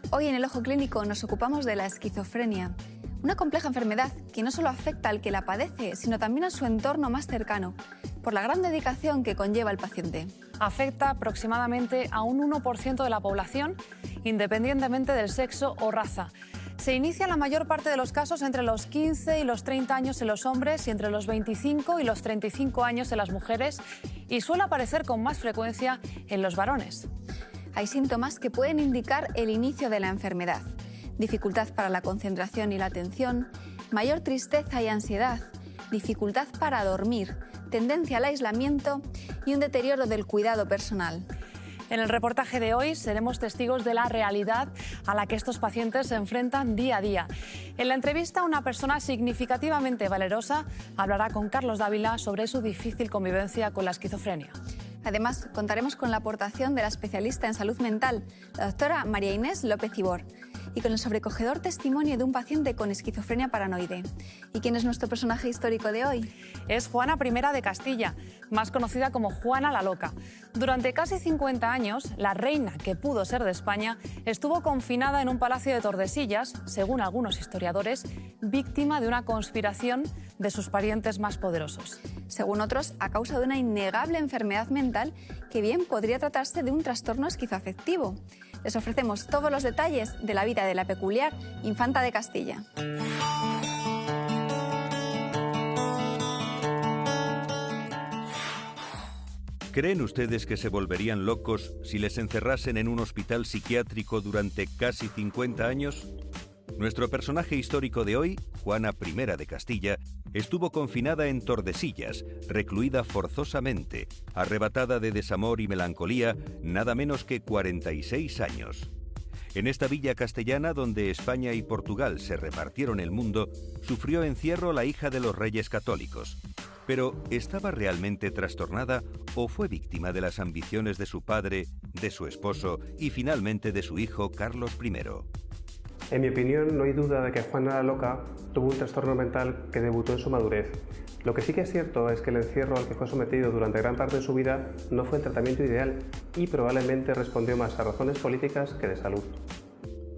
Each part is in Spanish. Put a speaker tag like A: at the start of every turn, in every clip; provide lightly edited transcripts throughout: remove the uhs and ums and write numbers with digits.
A: Hoy en el Ojo Clínico nos ocupamos de la esquizofrenia, una compleja enfermedad que no solo afecta al que la padece, sino también a su entorno más cercano, por la gran dedicación que conlleva el paciente.
B: Afecta aproximadamente a un 1% de la población, independientemente del sexo o raza. Se inicia la mayor parte de los casos entre los 15 y los 30 años en los hombres y entre los 25 y los 35 años en las mujeres, y suele aparecer con más frecuencia en los varones.
A: Hay síntomas que pueden indicar el inicio de la enfermedad: dificultad para la concentración y la atención, mayor tristeza y ansiedad, dificultad para dormir, tendencia al aislamiento y un deterioro del cuidado personal.
B: En el reportaje de hoy seremos testigos de la realidad a la que estos pacientes se enfrentan día a día. En la entrevista, una persona significativamente valerosa hablará con Carlos Dávila sobre su difícil convivencia con la esquizofrenia.
A: Además, contaremos con la aportación de la especialista en salud mental, la doctora María Inés López Ibor, y con el sobrecogedor testimonio de un paciente con esquizofrenia paranoide. ¿Y quién es nuestro personaje histórico de hoy?
B: Es Juana I de Castilla, más conocida como Juana la Loca. Durante casi 50 años, la reina que pudo ser de España estuvo confinada en un palacio de Tordesillas, según algunos historiadores, víctima de una conspiración de sus parientes más poderosos.
A: Según otros, a causa de una innegable enfermedad mental que bien podría tratarse de un trastorno esquizoafectivo. Les ofrecemos todos los detalles de la vida de la peculiar infanta de Castilla.
C: ¿Creen ustedes que se volverían locos si les encerrasen en un hospital psiquiátrico durante casi 50 años? Nuestro personaje histórico de hoy, Juana I de Castilla, estuvo confinada en Tordesillas, recluida forzosamente, arrebatada de desamor y melancolía, nada menos que 46 años. En esta villa castellana, donde España y Portugal se repartieron el mundo, sufrió encierro la hija de los reyes católicos. Pero, ¿estaba realmente trastornada o fue víctima de las ambiciones de su padre, de su esposo y finalmente de su hijo Carlos I?
D: En mi opinión, no hay duda de que Juana la Loca tuvo un trastorno mental que debutó en su madurez. Lo que sí que es cierto es que el encierro al que fue sometido durante gran parte de su vida no fue el tratamiento ideal y probablemente respondió más a razones políticas que de salud.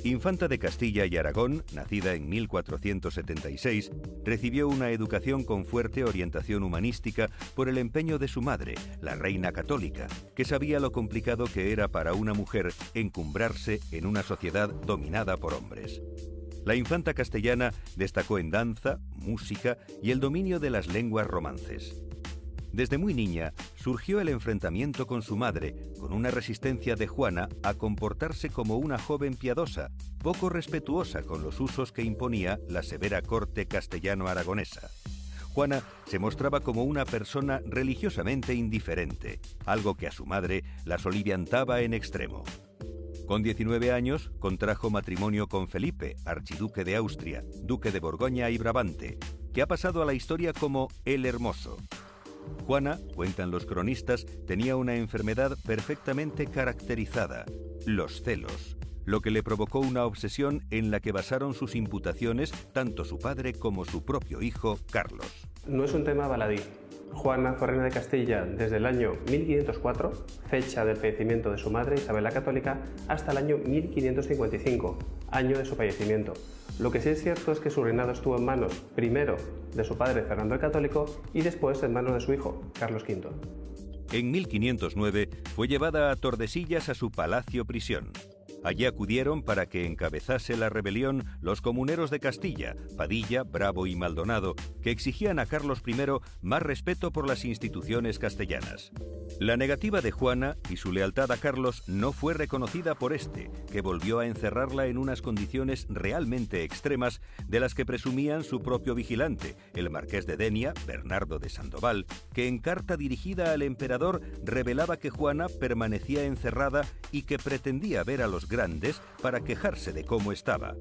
C: Infanta de Castilla y Aragón, nacida en 1476, recibió una educación con fuerte orientación humanística por el empeño de su madre, la reina católica, que sabía lo complicado que era para una mujer encumbrarse en una sociedad dominada por hombres. La infanta castellana destacó en danza, música y el dominio de las lenguas romances. Desde muy niña surgió el enfrentamiento con su madre, con una resistencia de Juana a comportarse como una joven piadosa, poco respetuosa con los usos que imponía la severa corte castellano-aragonesa. Juana se mostraba como una persona religiosamente indiferente, algo que a su madre la soliviantaba en extremo. Con 19 años contrajo matrimonio con Felipe, archiduque de Austria, duque de Borgoña y Brabante, que ha pasado a la historia como el Hermoso. Juana, cuentan los cronistas, tenía una enfermedad perfectamente caracterizada: los celos, lo que le provocó una obsesión en la que basaron sus imputaciones tanto su padre como su propio hijo, Carlos.
D: No es un tema baladí. Juana fue reina de Castilla desde el año 1504, fecha del fallecimiento de su madre Isabel la Católica, hasta el año 1555, año de su fallecimiento. Lo que sí es cierto es que su reinado estuvo en manos, primero, de su padre Fernando el Católico y después en manos de su hijo, Carlos V.
C: En 1509 fue llevada a Tordesillas a su palacio prisión. Allí acudieron para que encabezase la rebelión los comuneros de Castilla, Padilla, Bravo y Maldonado, que exigían a Carlos I más respeto por las instituciones castellanas. La negativa de Juana y su lealtad a Carlos no fue reconocida por este, que volvió a encerrarla en unas condiciones realmente extremas de las que presumían su propio vigilante, el marqués de Denia, Bernardo de Sandoval, que en carta dirigida al emperador revelaba que Juana permanecía encerrada y que pretendía ver a los grandes para quejarse de cómo estaba.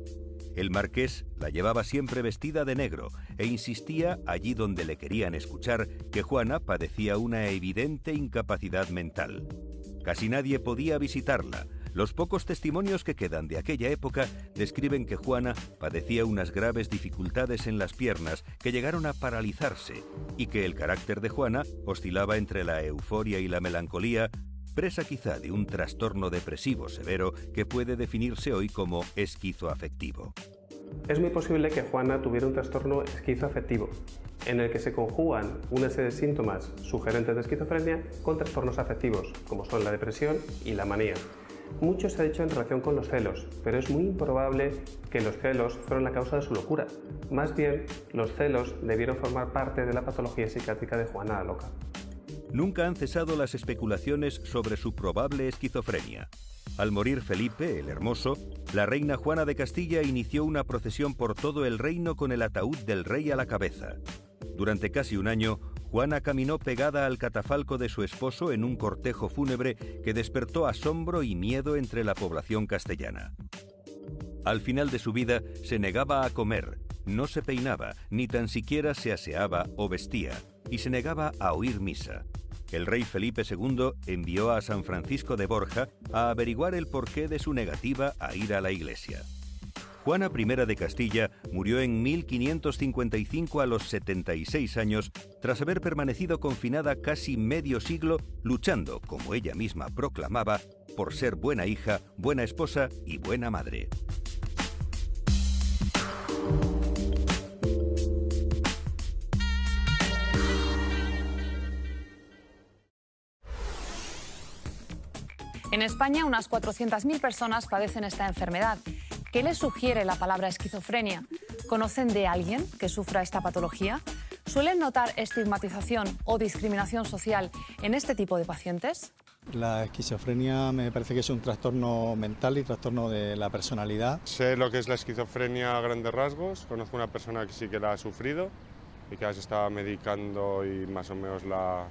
C: El marqués la llevaba siempre vestida de negro e insistía, allí donde le querían escuchar, que Juana padecía una evidente incapacidad mental. Casi nadie podía visitarla. Los pocos testimonios que quedan de aquella época describen que Juana padecía unas graves dificultades en las piernas que llegaron a paralizarse y que el carácter de Juana oscilaba entre la euforia y la melancolía, presa quizá de un trastorno depresivo severo que puede definirse hoy como esquizoafectivo.
D: Es muy posible que Juana tuviera un trastorno esquizoafectivo, en el que se conjugan una serie de síntomas sugerentes de esquizofrenia con trastornos afectivos, como son la depresión y la manía. Mucho se ha dicho en relación con los celos, pero es muy improbable que los celos fueron la causa de su locura. Más bien, los celos debieron formar parte de la patología psiquiátrica de Juana la Loca.
C: Nunca han cesado las especulaciones sobre su probable esquizofrenia. Al morir Felipe el Hermoso, la reina Juana de Castilla inició una procesión por todo el reino con el ataúd del rey a la cabeza. Durante casi un año, Juana caminó pegada al catafalco de su esposo en un cortejo fúnebre que despertó asombro y miedo entre la población castellana. Al final de su vida se negaba a comer, no se peinaba, ni tan siquiera se aseaba o vestía, y se negaba a oír misa. El rey Felipe II envió a San Francisco de Borja a averiguar el porqué de su negativa a ir a la iglesia. Juana I de Castilla murió en 1555 a los 76 años, tras haber permanecido confinada casi medio siglo, luchando, como ella misma proclamaba, por ser buena hija, buena esposa y buena madre.
B: En España, unas 400.000 personas padecen esta enfermedad. ¿Qué les sugiere la palabra esquizofrenia? ¿Conocen de alguien que sufra esta patología? ¿Suelen notar estigmatización o discriminación social en este tipo de pacientes?
E: La esquizofrenia me parece que es un trastorno mental y trastorno de la personalidad.
F: Sé lo que es la esquizofrenia a grandes rasgos, conozco una persona que sí que la ha sufrido y que se estaba medicando y más o menos la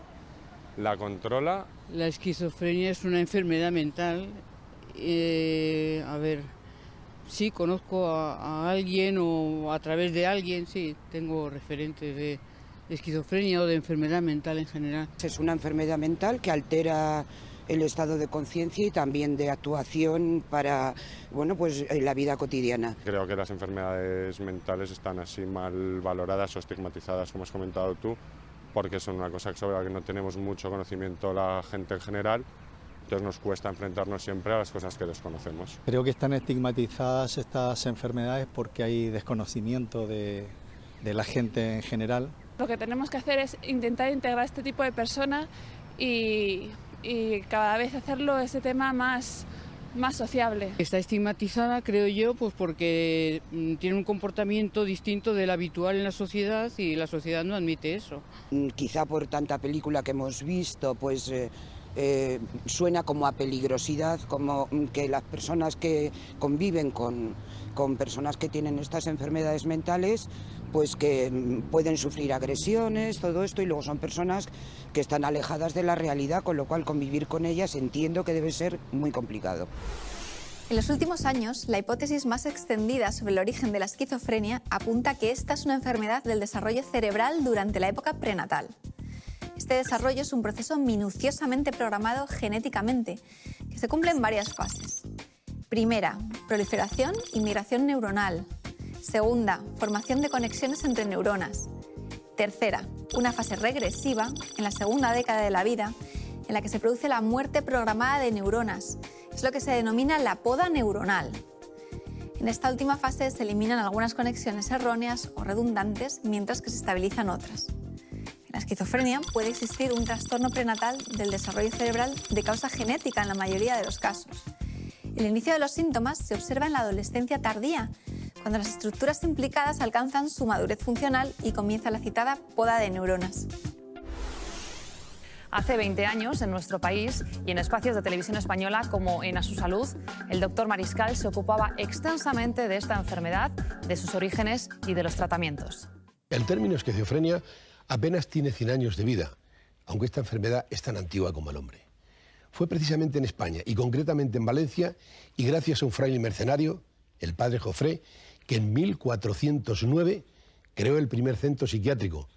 F: controla.
G: La esquizofrenia es una enfermedad mental. Sí, conozco a alguien o a través de alguien, sí, tengo referentes de esquizofrenia o de enfermedad mental en general.
H: Es una enfermedad mental que altera el estado de conciencia y también de actuación para, la vida cotidiana.
F: Creo que las enfermedades mentales están así mal valoradas o estigmatizadas, como has comentado tú, porque son una cosa sobre la que no tenemos mucho conocimiento la gente en general. Entonces nos cuesta enfrentarnos siempre a las cosas que desconocemos.
E: Creo que están estigmatizadas estas enfermedades porque hay desconocimiento de la gente en general.
I: Lo que tenemos que hacer es intentar integrar a este tipo de personas y cada vez hacerlo este tema más sociable.
G: Está estigmatizada, creo yo, pues porque tiene un comportamiento distinto del habitual en la sociedad y la sociedad no admite eso.
H: Quizá por tanta película que hemos visto, suena como a peligrosidad, como que las personas que conviven con personas que tienen estas enfermedades mentales, pues que pueden sufrir agresiones, todo esto, y luego son personas que están alejadas de la realidad, con lo cual convivir con ellas entiendo que debe ser muy complicado.
A: En los últimos años, la hipótesis más extendida sobre el origen de la esquizofrenia apunta que esta es una enfermedad del desarrollo cerebral durante la época prenatal. Este desarrollo es un proceso minuciosamente programado genéticamente, que se cumple en varias fases. Primera, proliferación y migración neuronal. Segunda, formación de conexiones entre neuronas. Tercera, una fase regresiva, en la segunda década de la vida, en la que se produce la muerte programada de neuronas. Es lo que se denomina la poda neuronal. En esta última fase se eliminan algunas conexiones erróneas o redundantes, mientras que se estabilizan otras. En la esquizofrenia puede existir un trastorno prenatal del desarrollo cerebral de causa genética en la mayoría de los casos. El inicio de los síntomas se observa en la adolescencia tardía, cuando las estructuras implicadas alcanzan su madurez funcional y comienza la citada poda de neuronas.
B: Hace 20 años, en nuestro país y en espacios de televisión española como en A Su Salud, el doctor Mariscal se ocupaba extensamente de esta enfermedad, de sus orígenes y de los tratamientos.
J: El término esquizofrenia apenas tiene 100 años de vida, aunque esta enfermedad es tan antigua como el hombre. Fue precisamente en España, y concretamente en Valencia, y gracias a un fraile mercenario, el padre Jofré, que en 1409 creó el primer centro psiquiátrico,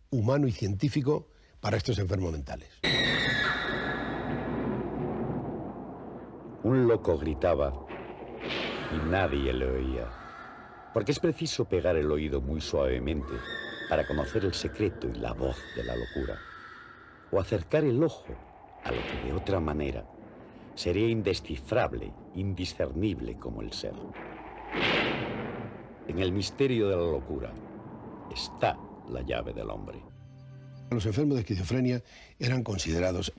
J: humano y científico, para estos enfermos mentales.
K: Un loco gritaba y nadie le oía, porque es preciso pegar el oído muy suavemente para conocer el secreto y la voz de la locura, o acercar el ojo a lo que de otra manera sería indescifrable, indiscernible como el ser. En el misterio de la locura está la llave del hombre.
J: Los enfermos de esquizofrenia eran considerados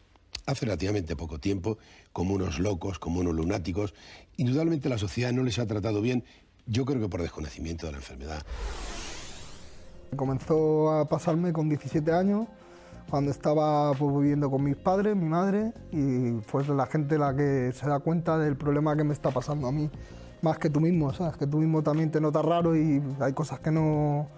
J: hace relativamente poco tiempo como unos locos, como unos lunáticos. Indudablemente la sociedad no les ha tratado bien, yo creo que por desconocimiento de la enfermedad.
L: Comenzó a pasarme con 17 años, cuando estaba pues, viviendo con mis padres, mi madre, y fue la gente la que se da cuenta del problema que me está pasando a mí, más que tú mismo, ¿sabes? Que tú mismo también te notas raro y hay cosas que no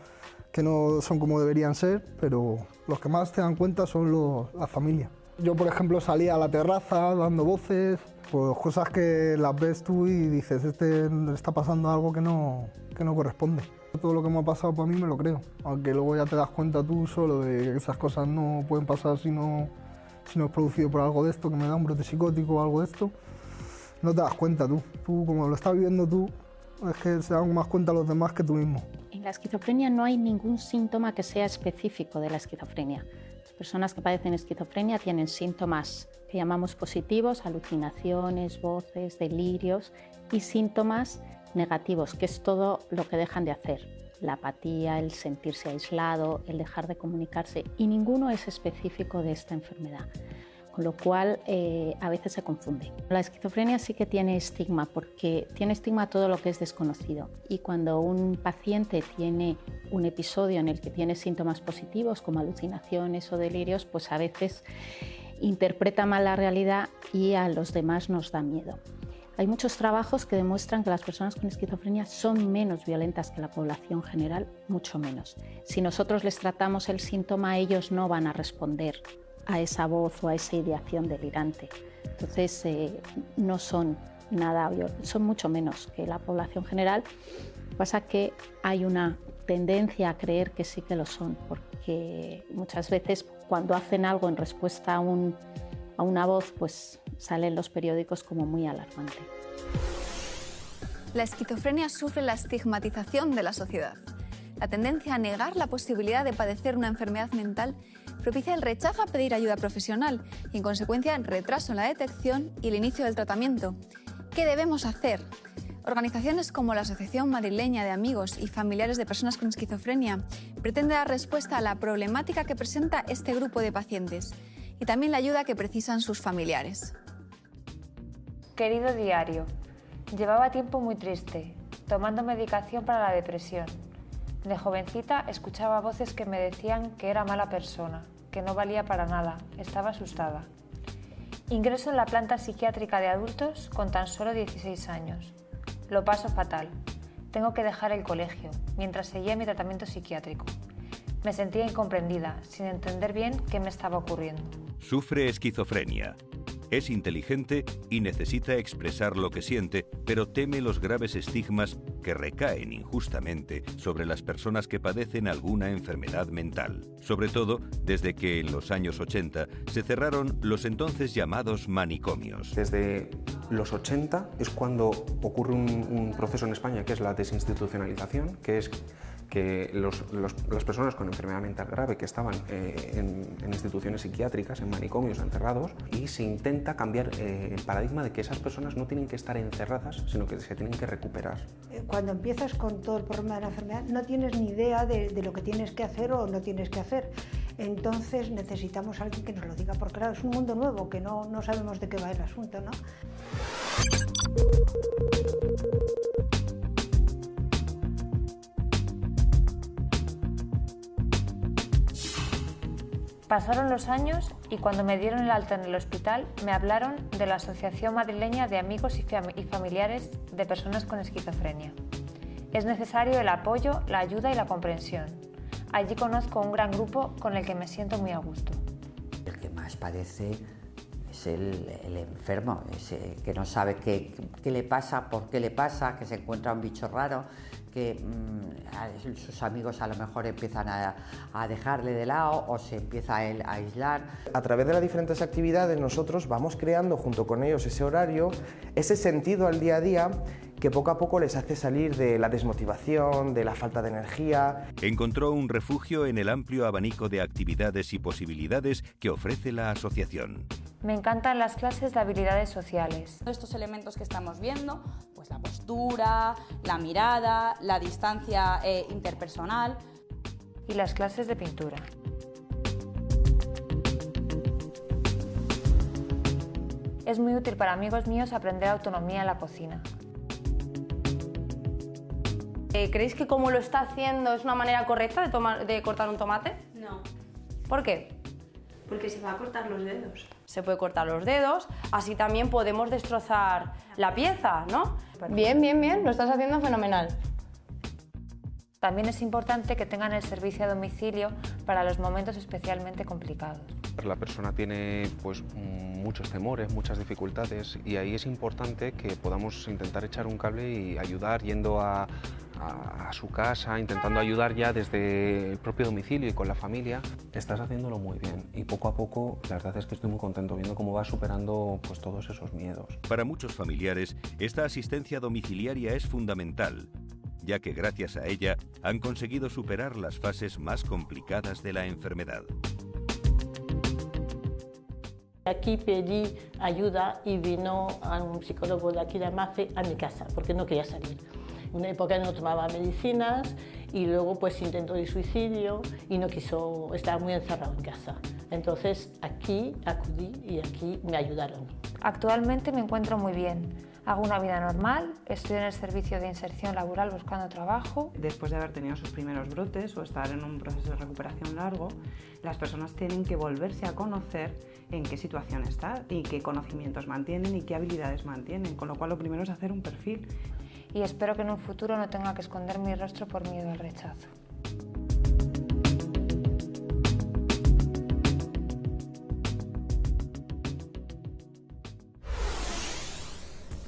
L: son como deberían ser, pero los que más te dan cuenta son la familia. Yo, por ejemplo, salía a la terraza dando voces, pues cosas que las ves tú y dices, le está pasando algo que no corresponde. Todo lo que me ha pasado para mí me lo creo, aunque luego ya te das cuenta tú solo de que esas cosas no pueden pasar si no es producido por algo de esto, que me da un brote psicótico o algo de esto, no te das cuenta tú. Tú, como lo estás viviendo tú, es que se dan más cuenta los demás que tú mismo.
M: En la esquizofrenia no hay ningún síntoma que sea específico de la esquizofrenia. Las personas que padecen esquizofrenia tienen síntomas que llamamos positivos, alucinaciones, voces, delirios, y síntomas negativos, que es todo lo que dejan de hacer. La apatía, el sentirse aislado, el dejar de comunicarse, y ninguno es específico de esta enfermedad, con lo cual a veces se confunde. La esquizofrenia sí que tiene estigma, porque tiene estigma todo lo que es desconocido, y cuando un paciente tiene un episodio en el que tiene síntomas positivos como alucinaciones o delirios, pues a veces interpreta mal la realidad y a los demás nos da miedo. Hay muchos trabajos que demuestran que las personas con esquizofrenia son menos violentas que la población general, mucho menos. Si nosotros les tratamos el síntoma, ellos no van a responder a esa voz o a esa ideación delirante. Entonces, no son nada violentos, son mucho menos que la población general. Pasa que hay una tendencia a creer que sí que lo son, porque muchas veces cuando hacen algo en respuesta a una voz, pues sale en los periódicos como muy alarmante.
A: La esquizofrenia sufre la estigmatización de la sociedad. La tendencia a negar la posibilidad de padecer una enfermedad mental propicia el rechazo a pedir ayuda profesional y, en consecuencia, el retraso en la detección y el inicio del tratamiento. ¿Qué debemos hacer? Organizaciones como la Asociación Madrileña de Amigos y Familiares de Personas con Esquizofrenia pretenden dar respuesta a la problemática que presenta este grupo de pacientes y también la ayuda que precisan sus familiares.
N: Querido diario, llevaba tiempo muy triste, tomando medicación para la depresión. De jovencita escuchaba voces que me decían que era mala persona, que no valía para nada, estaba asustada. Ingreso en la planta psiquiátrica de adultos con tan solo 16 años. Lo paso fatal. Tengo que dejar el colegio, mientras seguía mi tratamiento psiquiátrico. Me sentía incomprendida, sin entender bien qué me estaba ocurriendo.
C: Sufre esquizofrenia. Es inteligente y necesita expresar lo que siente, pero teme los graves estigmas que recaen injustamente sobre las personas que padecen alguna enfermedad mental. Sobre todo desde que en los años 80 se cerraron los entonces llamados manicomios.
O: Desde los 80 es cuando ocurre un proceso en España que es la desinstitucionalización, que es que las personas con enfermedad mental grave que estaban en instituciones psiquiátricas, en manicomios, encerrados, y se intenta cambiar el paradigma de que esas personas no tienen que estar encerradas, sino que se tienen que recuperar.
P: Cuando empiezas con todo el problema de la enfermedad no tienes ni idea de lo que tienes que hacer o no tienes que hacer. Entonces necesitamos a alguien que nos lo diga, porque claro, es un mundo nuevo que no sabemos de qué va el asunto, ¿no?
N: Pasaron los años y cuando me dieron el alta en el hospital me hablaron de la Asociación Madrileña de Amigos y Familiares de Personas con Esquizofrenia. Es necesario el apoyo, la ayuda y la comprensión. Allí conozco un gran grupo con el que me siento muy a gusto.
Q: El que más padece es el enfermo, ese que no sabe qué le pasa, por qué le pasa, que se encuentra un bicho raro, que sus amigos a lo mejor empiezan a dejarle de lado o se empieza él a aislar.
R: A través de las diferentes actividades nosotros vamos creando junto con ellos ese horario, ese sentido al día a día que poco a poco les hace salir de la desmotivación, de la falta de energía.
C: Encontró un refugio en el amplio abanico de actividades y posibilidades que ofrece la asociación.
N: Me encantan las clases de habilidades sociales.
S: Estos elementos que estamos viendo, pues la postura, la mirada, la distancia interpersonal.
N: Y las clases de pintura. Es muy útil para amigos míos aprender autonomía en la cocina.
T: ¿Creéis que como lo está haciendo es una manera correcta de cortar un tomate?
S: No.
T: ¿Por qué?
S: Porque se va a cortar los dedos.
T: Se puede cortar los dedos, así también podemos destrozar la pieza, ¿no? Bien, bien, bien, lo estás haciendo fenomenal.
N: También es importante que tengan el servicio a domicilio para los momentos especialmente complicados.
O: La persona tiene pues muchos temores, muchas dificultades y ahí es importante que podamos intentar echar un cable y ayudar yendo a su casa, intentando ayudar ya desde el propio domicilio y con la familia. Estás haciéndolo muy bien y poco a poco la verdad es que estoy muy contento viendo cómo vas superando pues todos esos miedos.
C: Para muchos familiares, esta asistencia domiciliaria es fundamental, ya que gracias a ella han conseguido superar las fases más complicadas de la enfermedad.
U: Aquí pedí ayuda y vino a un psicólogo de aquí de Mafe a mi casa, porque no quería salir. En una época no tomaba medicinas y luego pues intentó de suicidio y no quiso, estaba muy encerrado en casa. Entonces aquí acudí y aquí me ayudaron.
N: Actualmente me encuentro muy bien. Hago una vida normal, estoy en el servicio de inserción laboral buscando trabajo.
V: Después de haber tenido sus primeros brotes o estar en un proceso de recuperación largo, las personas tienen que volverse a conocer en qué situación está y qué conocimientos mantienen y qué habilidades mantienen, con lo cual lo primero es hacer un perfil.
N: Y espero que en un futuro no tenga que esconder mi rostro por miedo al rechazo.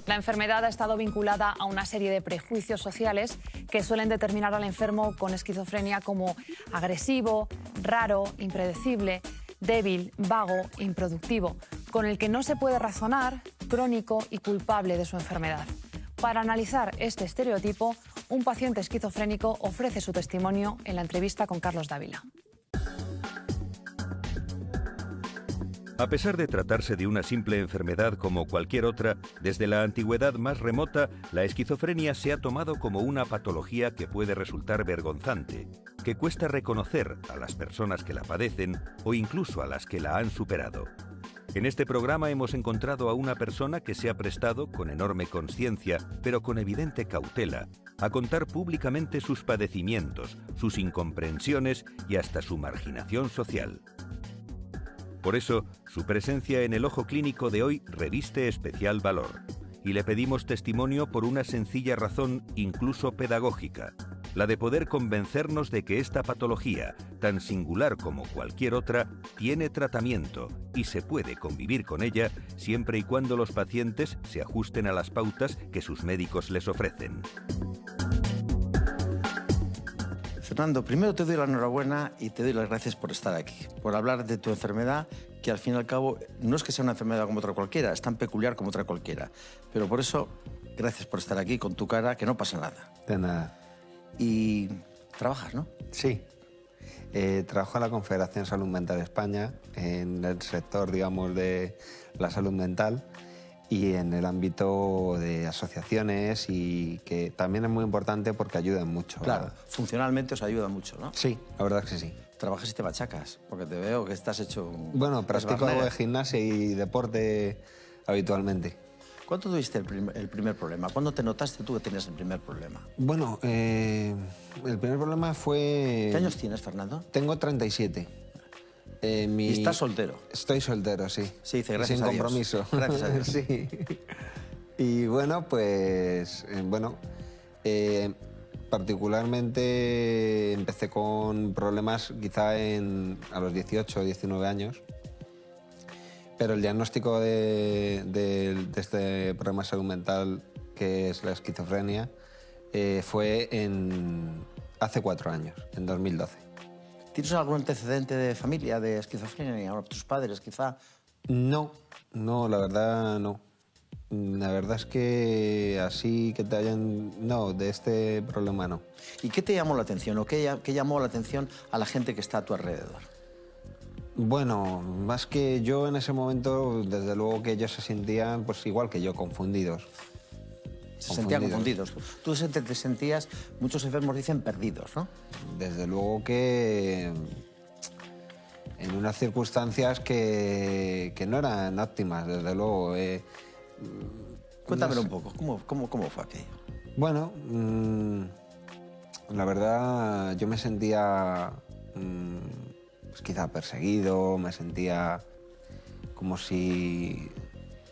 B: La enfermedad ha estado vinculada a una serie de prejuicios sociales que suelen determinar al enfermo con esquizofrenia como agresivo, raro, impredecible, débil, vago, improductivo, con el que no se puede razonar, crónico y culpable de su enfermedad. Para analizar este estereotipo, un paciente esquizofrénico ofrece su testimonio en la entrevista con Carlos Dávila.
C: A pesar de tratarse de una simple enfermedad como cualquier otra, desde la antigüedad más remota, la esquizofrenia se ha tomado como una patología que puede resultar vergonzante, que cuesta reconocer a las personas que la padecen o incluso a las que la han superado. En este programa hemos encontrado a una persona que se ha prestado, con enorme conciencia, pero con evidente cautela, a contar públicamente sus padecimientos, sus incomprensiones y hasta su marginación social. Por eso, su presencia en el Ojo Clínico de hoy reviste especial valor. Y le pedimos testimonio por una sencilla razón, incluso pedagógica, la de poder convencernos de que esta patología, tan singular como cualquier otra, tiene tratamiento y se puede convivir con ella siempre y cuando los pacientes se ajusten a las pautas que sus médicos les ofrecen.
W: Fernando, primero te doy la enhorabuena y te doy las gracias por estar aquí, por hablar de tu enfermedad, que al fin y al cabo no es que sea una enfermedad como otra cualquiera, es tan peculiar como otra cualquiera. Pero por eso, gracias por estar aquí con tu cara, que no pasa nada.
X: De nada.
W: Y trabajas, ¿no?
X: Sí. Trabajo en la Confederación Salud Mental España, en el sector, digamos, de la salud mental y en el ámbito de asociaciones, y que también es muy importante porque ayudan mucho.
W: Claro, funcionalmente os ayuda mucho, ¿no?
X: Sí, la verdad es que sí.
W: Trabajas y te machacas, porque te veo que estás hecho...
X: Bueno, practico algo de gimnasia y deporte habitualmente.
W: ¿Cuándo tuviste el primer problema? ¿Cuándo te notaste tú que tenías el primer problema?
X: Bueno, el primer problema fue...
W: ¿Qué años tienes, Fernando?
X: Tengo 37.
W: ¿Y estás soltero?
X: Estoy soltero, sí.
W: Sí, dice, gracias a Dios.
X: Sin compromiso.
W: Gracias a Dios.
X: Sí. Y bueno, pues... particularmente empecé con problemas quizá a los 18 o 19 años. Pero el diagnóstico de este problema de salud mental, que es la esquizofrenia, fue hace 4 años, en 2012.
W: ¿Tienes algún antecedente de familia de esquizofrenia? ¿Tus padres, quizá?
X: No, la verdad no. La verdad es que así que te hayan... No, de este problema no.
W: ¿Y qué te llamó la atención o qué llamó la atención a la gente que está a tu alrededor?
X: Bueno, más que yo en ese momento, desde luego que ellos se sentían, pues igual que yo, confundidos.
W: Se sentían confundidos. Tú te sentías, muchos enfermos dicen, perdidos, ¿no?
X: Desde luego que en unas circunstancias que no eran óptimas, desde luego.
W: Cuéntamelo un poco, ¿cómo fue aquello?
X: Bueno, la verdad yo me sentía pues quizá perseguido, me sentía como si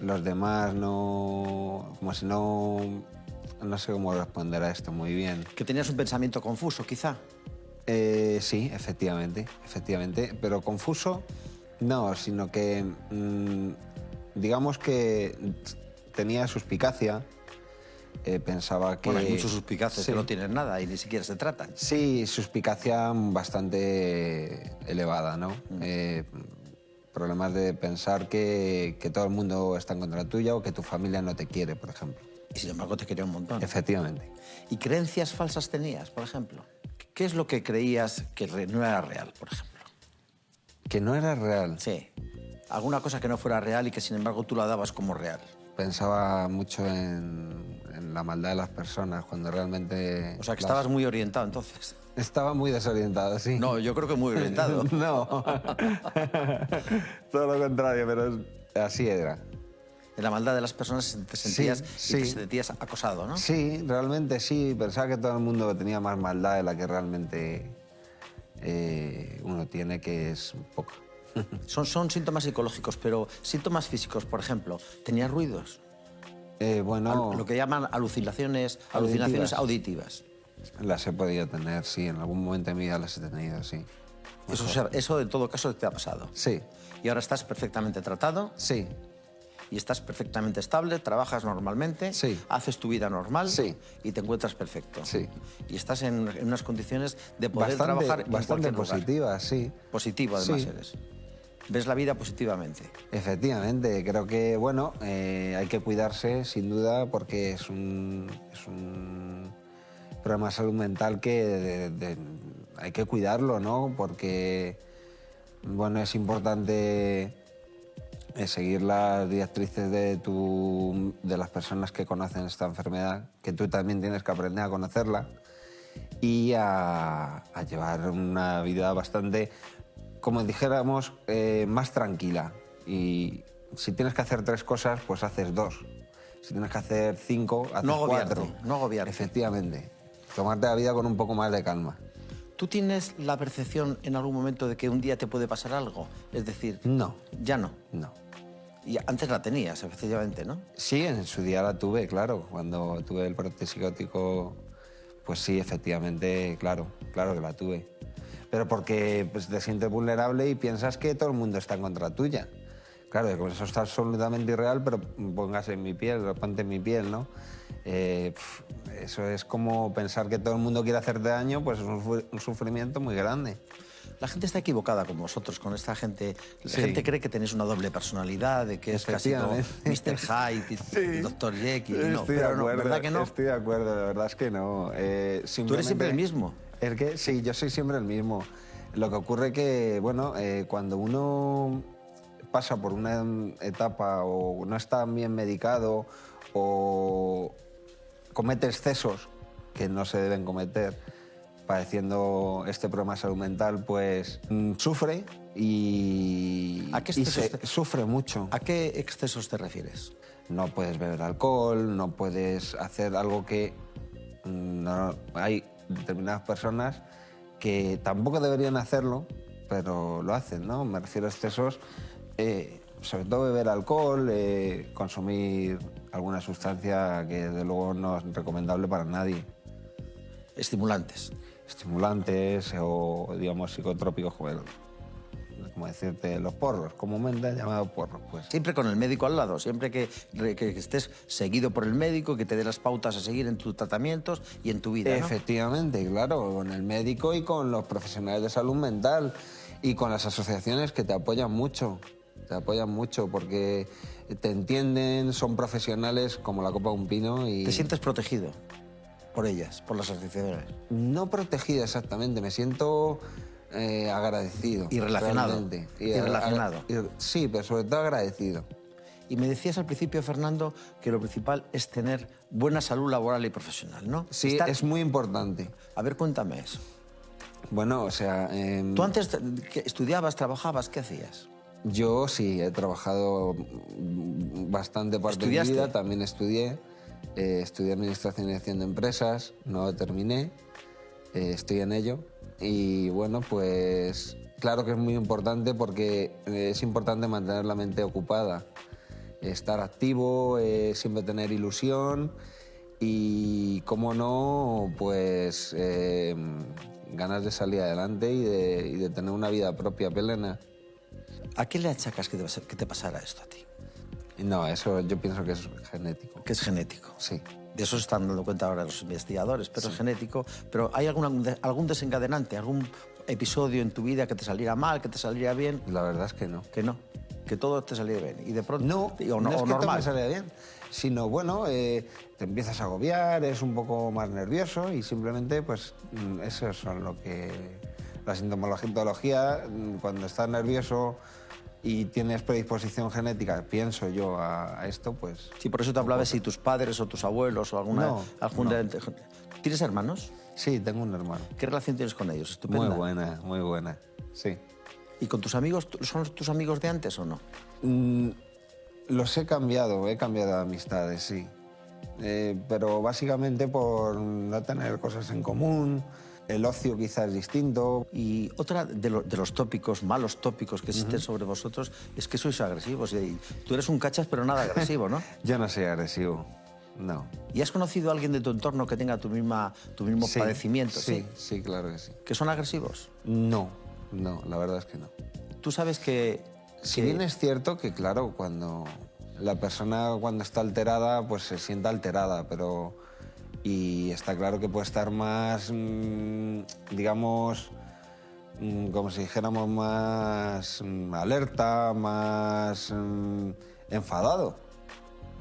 X: los demás como si no sé cómo responder a esto muy bien.
W: ¿Que tenías un pensamiento confuso, quizá?
X: Sí, efectivamente, pero confuso no, sino que digamos que tenía suspicacia, pensaba que...
W: Bueno, hay muchos suspicaces que no tienen nada y ni siquiera se tratan.
X: Sí, suspicacia bastante elevada, ¿no? Problemas de pensar que todo el mundo está en contra tuya o que tu familia no te quiere, por ejemplo.
W: Y sin embargo te quería un montón.
X: Efectivamente.
W: ¿Y creencias falsas tenías, por ejemplo? ¿Qué es lo que creías que no era real, por ejemplo?
X: ¿Que no era real?
W: Sí. Alguna cosa que no fuera real y que sin embargo tú la dabas como real.
X: Pensaba mucho en la maldad de las personas cuando realmente...
W: O sea, que estabas muy orientado entonces.
X: Estaba muy desorientado, sí.
W: No, yo creo que muy orientado.
X: No. Todo lo contrario, pero así era.
W: En la maldad de las personas te sentías, y te sentías acosado, ¿no?
X: Sí, realmente sí. Pensaba que todo el mundo tenía más maldad de la que realmente uno tiene, que es poca.
W: Son síntomas psicológicos, pero síntomas físicos, por ejemplo, ¿tenías ruidos?
X: Bueno...
W: Lo que llaman alucinaciones auditivas.
X: Las he podido tener, sí. En algún momento de mi vida las he tenido, sí.
W: Eso en todo caso te ha pasado.
X: Sí.
W: ¿Y ahora estás perfectamente tratado?
X: Sí.
W: ¿Y estás perfectamente estable? ¿Trabajas normalmente?
X: Sí.
W: ¿Haces tu vida normal?
X: Sí.
W: ¿Y te encuentras perfecto?
X: Sí.
W: ¿Y estás en unas condiciones de poder trabajar en
X: bastante
W: cualquier lugar?
X: positivas, sí.
W: Positivo, además,
X: sí.
W: eres. ¿Ves la vida positivamente?
X: Efectivamente. Creo que, bueno, hay que cuidarse, sin duda, porque es un problema de salud mental que hay que cuidarlo, ¿no? Porque, bueno, es importante seguir las directrices de las personas que conocen esta enfermedad, que tú también tienes que aprender a conocerla y a llevar una vida bastante, como dijéramos, más tranquila. Y si tienes que hacer 3 cosas, pues haces 2. Si tienes que hacer 5, haces 4.
W: No agobiarte.
X: Efectivamente. Tomarte la vida con un poco más de calma.
W: ¿Tú tienes la percepción en algún momento de que un día te puede pasar algo? Es decir...
X: No.
W: ¿Ya no?
X: No.
W: Y antes la tenías, efectivamente, ¿no?
X: Sí, en su día la tuve, claro. Cuando tuve el brote psicótico, pues sí, efectivamente, claro que la tuve. Pero porque pues, te sientes vulnerable y piensas que todo el mundo está en contra tuya. Claro, que eso está absolutamente irreal, pero póngase en mi piel, ponte en mi piel, ¿no? Eso es como pensar que todo el mundo quiere hacerte daño, pues es un sufrimiento muy grande.
W: La gente está equivocada con vosotros, con esta gente. La gente cree que tenéis una doble personalidad, de que es casi como Mr. Hyde, y Dr. Jekyll. No, pero no, ¿verdad que no?
X: Estoy de acuerdo, la verdad es que no.
W: ¿Tú eres siempre el mismo?
X: ¿El qué? Sí, yo soy siempre el mismo. Lo que ocurre que, bueno, cuando uno pasa por una etapa o no está bien medicado o comete excesos que no se deben cometer, padeciendo este problema de salud mental, pues sufre y sufre mucho.
W: ¿A qué excesos te refieres?
X: No puedes beber alcohol, no puedes hacer algo que... hay determinadas personas que tampoco deberían hacerlo, pero lo hacen, ¿no? Me refiero a excesos, sobre todo beber alcohol, consumir alguna sustancia que desde luego no es recomendable para nadie.
W: Estimulantes.
X: Estimulantes o, digamos, psicotrópicos, como decirte, los porros, comúnmente llamados porros, pues.
W: Siempre con el médico al lado, siempre que estés seguido por el médico, que te dé las pautas a seguir en tus tratamientos y en tu vida, ¿no?
X: Efectivamente, claro, con el médico y con los profesionales de salud mental y con las asociaciones que te apoyan mucho porque te entienden, son profesionales como la copa de un pino y...
W: ¿Te sientes protegido por ellas, por las asociaciones?
X: No protegido exactamente, me siento agradecido.
W: Y relacionado.
X: Realmente.
W: Y relacionado.
X: Sí, pero sobre todo agradecido.
W: Y me decías al principio, Fernando, que lo principal es tener buena salud laboral y profesional, ¿no?
X: Sí, es muy importante.
W: A ver, cuéntame eso.
X: Bueno, o sea...
W: ¿Tú antes estudiabas, trabajabas, qué hacías?
X: Yo sí, he trabajado bastante parte de mi vida, también estudié. Estudié Administración y Dirección de Empresas, no lo terminé, estoy en ello. Y bueno, pues claro que es muy importante porque es importante mantener la mente ocupada, estar activo, siempre tener ilusión y, cómo no, pues ganas de salir adelante y de tener una vida propia plena.
W: ¿A qué le achacas que te pasara esto a ti?
X: No, eso yo pienso que es genético.
W: ¿Que es genético?
X: Sí.
W: De eso se están dando cuenta ahora los investigadores, pero es genético. ¿Pero hay algún desencadenante, algún episodio en tu vida que te saliera mal, que te saliera bien?
X: La verdad es que no.
W: Que no, que todo te saliera bien. Y de pronto...
X: No, no es que todo me saliera bien, sino, bueno, te empiezas a agobiar, eres un poco más nervioso y simplemente, pues, eso son lo que... La sintomatología, cuando estás nervioso y tienes predisposición genética, pienso yo, a esto, pues...
W: Sí, por eso te hablaba si tus padres o tus abuelos o alguna...
X: No.
W: ¿Tienes hermanos?
X: Sí, tengo un hermano.
W: ¿Qué relación tienes con ellos? Estupenda.
X: Muy buena, sí.
W: ¿Y con tus amigos, son tus amigos de antes o no?
X: Los he cambiado de amistades, sí. Pero básicamente por no tener cosas en común. El ocio quizás es distinto.
W: Y otra de los tópicos, malos tópicos que existen sobre vosotros, es que sois agresivos. Y tú eres un cachas, pero nada agresivo, ¿no?
X: Yo no soy agresivo, no.
W: ¿Y has conocido a alguien de tu entorno que tenga tu mismo padecimiento?
X: Sí, claro que sí.
W: ¿Que son agresivos?
X: No, la verdad es que no.
W: Tú sabes que...
X: Si bien es cierto que, claro, cuando la persona cuando está alterada, pues se siente alterada, pero... Y está claro que puede estar más, digamos, como si dijéramos, más alerta, más enfadado.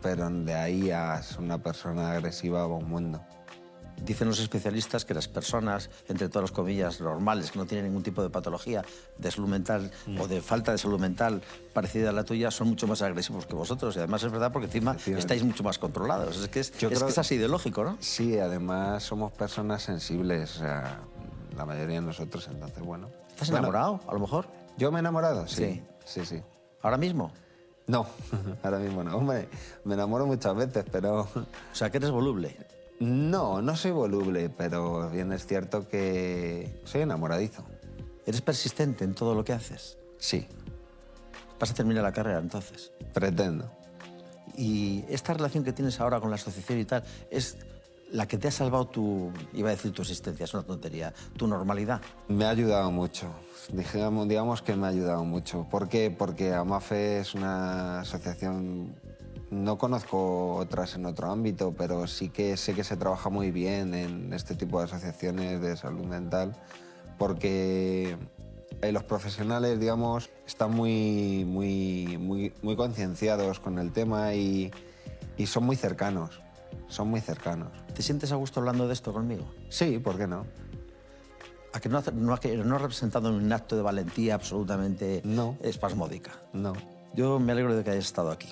X: Pero de ahí a ser una persona agresiva va un mundo.
W: Dicen los especialistas que las personas, entre todas las comillas, normales, que no tienen ningún tipo de patología de salud mental o de falta de salud mental parecida a la tuya, son mucho más agresivos que vosotros. Y además es verdad porque encima estáis mucho más controlados. Es que es así de lógico, ¿no?
X: Sí, además somos personas sensibles, o sea, la mayoría de nosotros, entonces, bueno.
W: ¿Estás enamorado, a lo mejor?
X: ¿Yo me he enamorado?
W: Sí.
X: ¿Ahora mismo? No, ahora mismo no. Hombre, me enamoro muchas veces, pero...
W: O sea, que eres voluble.
X: No soy voluble, pero bien es cierto que soy enamoradizo.
W: ¿Eres persistente en todo lo que haces?
X: Sí.
W: ¿Vas a terminar la carrera entonces?
X: Pretendo.
W: ¿Y esta relación que tienes ahora con la asociación y tal es la que te ha salvado iba a decir tu existencia, es una tontería, tu normalidad?
X: Me ha ayudado mucho. Digamos que me ha ayudado mucho. ¿Por qué? Porque AMAFE es una asociación... No conozco otras en otro ámbito, pero sí que sé que se trabaja muy bien en este tipo de asociaciones de salud mental, porque los profesionales, digamos, están muy concienciados con el tema y son muy cercanos.
W: ¿Te sientes a gusto hablando de esto conmigo?
X: Sí, ¿por qué no?
W: ¿A que no ha representado un acto de valentía absolutamente espasmódica?
X: No.
W: Yo me alegro de que hayas estado aquí.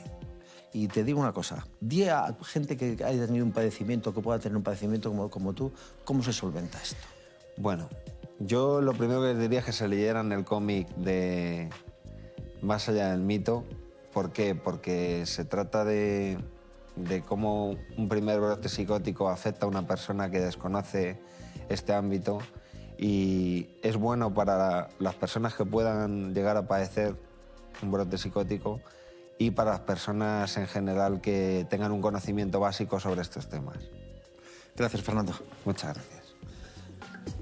W: Y te digo una cosa, di a gente que haya tenido un padecimiento, que pueda tener un padecimiento como tú, ¿cómo se solventa esto?
X: Bueno, yo lo primero que les diría es que se leyeran el cómic de Más allá del mito. ¿Por qué? Porque se trata de cómo un primer brote psicótico afecta a una persona que desconoce este ámbito, y es bueno para las personas que puedan llegar a padecer un brote psicótico y para las personas en general que tengan un conocimiento básico sobre estos temas.
W: Gracias, Fernando.
X: Muchas gracias.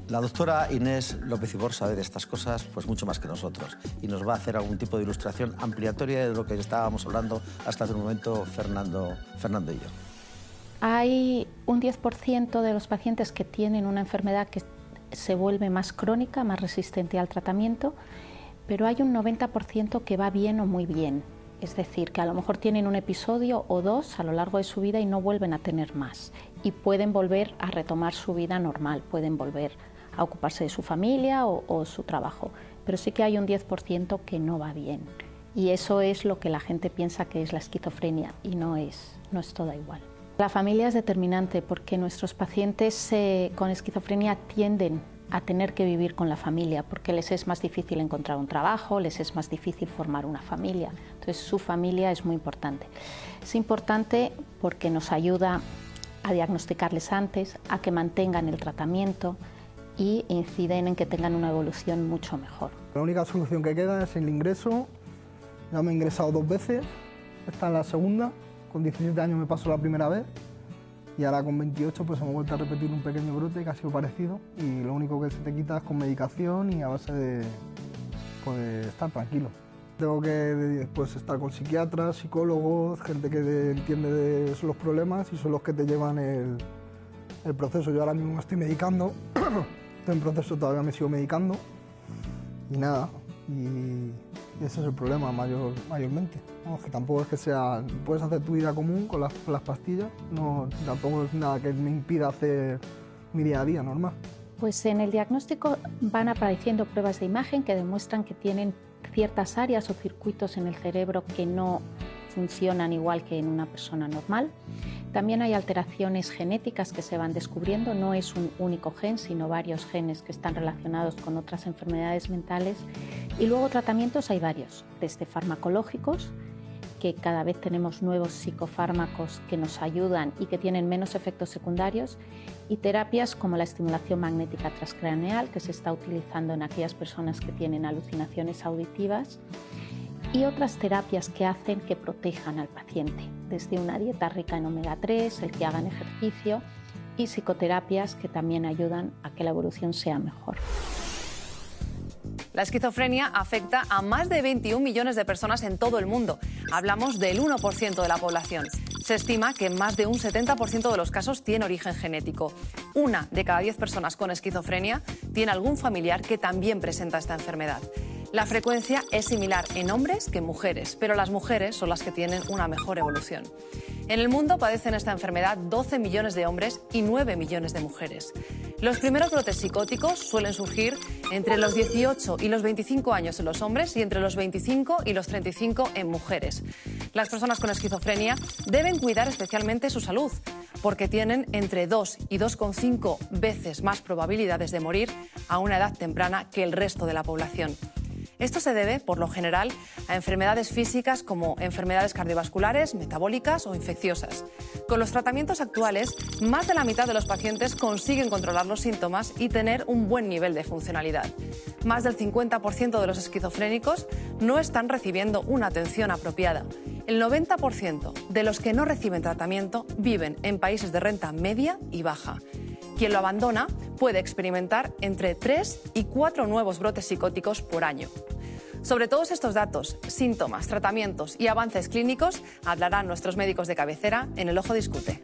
W: La doctora Inés López Ibor sabe de estas cosas pues mucho más que nosotros y nos va a hacer algún tipo de ilustración ampliatoria de lo que estábamos hablando hasta hace un momento Fernando y yo.
M: Hay un 10% de los pacientes que tienen una enfermedad que se vuelve más crónica, más resistente al tratamiento, pero hay un 90% que va bien o muy bien. Es decir, que a lo mejor tienen un episodio o dos a lo largo de su vida y no vuelven a tener más. Y pueden volver a retomar su vida normal, pueden volver a ocuparse de su familia o su trabajo. Pero sí que hay un 10% que no va bien. Y eso es lo que la gente piensa que es la esquizofrenia y no es toda igual. La familia es determinante porque nuestros pacientes con esquizofrenia tienden a tener que vivir con la familia porque les es más difícil encontrar un trabajo, les es más difícil formar una familia. Entonces su familia es muy importante. Es importante porque nos ayuda a diagnosticarles antes, a que mantengan el tratamiento y inciden en que tengan una evolución mucho mejor.
L: La única solución que queda es el ingreso. Ya me he ingresado 2 veces, esta es la segunda. Con 17 años me pasó la primera vez y ahora con 28 pues hemos vuelto a repetir un pequeño brote que ha sido parecido y lo único que se te quita es con medicación y a base de poder estar tranquilo. Tengo que pues, estar con psiquiatras, psicólogos, gente que entiende de los problemas y son los que te llevan el proceso. Yo ahora mismo me estoy medicando, estoy en proceso, todavía me sigo medicando y nada. Y ese es el problema mayormente. Vamos, que tampoco es que sea... Puedes hacer tu vida común con las pastillas, no, tampoco es nada que me impida hacer mi día a día normal.
M: Pues en el diagnóstico van apareciendo pruebas de imagen que demuestran que tienen ciertas áreas o circuitos en el cerebro que no funcionan igual que en una persona normal. También hay alteraciones genéticas que se van descubriendo, no es un único gen, sino varios genes que están relacionados con otras enfermedades mentales. Y luego tratamientos hay varios, desde farmacológicos, que cada vez tenemos nuevos psicofármacos que nos ayudan y que tienen menos efectos secundarios, y terapias como la estimulación magnética transcraneal, que se está utilizando en aquellas personas que tienen alucinaciones auditivas, y otras terapias que hacen que protejan al paciente, desde una dieta rica en omega 3, el que hagan ejercicio y psicoterapias que también ayudan a que la evolución sea mejor.
B: La esquizofrenia afecta a más de 21 millones de personas en todo el mundo. Hablamos del 1% de la población. Se estima que más de un 70% de los casos tiene origen genético. 1 de cada 10 personas con esquizofrenia tiene algún familiar que también presenta esta enfermedad. La frecuencia es similar en hombres que en mujeres, pero las mujeres son las que tienen una mejor evolución. En el mundo padecen esta enfermedad 12 millones de hombres y 9 millones de mujeres. Los primeros brotes psicóticos suelen surgir entre los 18 y los 25 años en los hombres y entre los 25 y los 35 en mujeres. Las personas con esquizofrenia deben cuidar especialmente su salud, porque tienen entre 2 y 2,5 veces más probabilidades de morir a una edad temprana que el resto de la población. Esto se debe, por lo general, a enfermedades físicas como enfermedades cardiovasculares, metabólicas o infecciosas. Con los tratamientos actuales, más de la mitad de los pacientes consiguen controlar los síntomas y tener un buen nivel de funcionalidad. Más del 50% de los esquizofrénicos no están recibiendo una atención apropiada. El 90% de los que no reciben tratamiento viven en países de renta media y baja. Quien lo abandona puede experimentar entre 3 y 4 nuevos brotes psicóticos por año. Sobre todos estos datos, síntomas, tratamientos y avances clínicos hablarán nuestros médicos de cabecera en El Ojo Discute.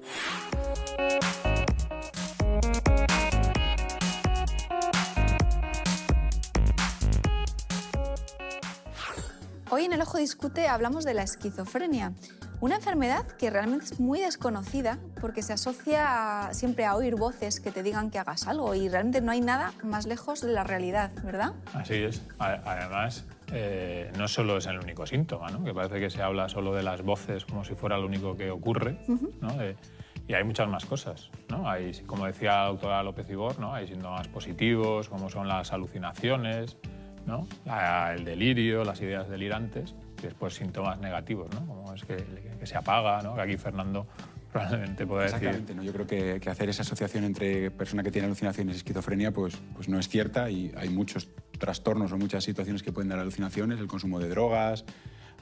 A: Hoy en El Ojo Discute hablamos de la esquizofrenia, una enfermedad que realmente es muy desconocida porque se asocia siempre a oír voces que te digan que hagas algo y realmente no hay nada más lejos de la realidad, ¿verdad?
D: Así es. Además, no solo es el único síntoma, ¿no? Que parece que se habla solo de las voces como si fuera lo único que ocurre, ¿no? Y hay muchas más cosas, ¿no? Hay, como decía la doctora López Ibor, ¿no? Hay síntomas positivos, como son las alucinaciones, ¿no? El delirio, las ideas delirantes, y después síntomas negativos, ¿no? Como es que se apaga, ¿no? Que aquí Fernando probablemente pueda decir...
E: Exactamente, ¿no? Yo creo que hacer esa asociación entre persona que tiene alucinaciones y esquizofrenia pues no es cierta, y hay muchos trastornos o muchas situaciones que pueden dar alucinaciones, el consumo de drogas,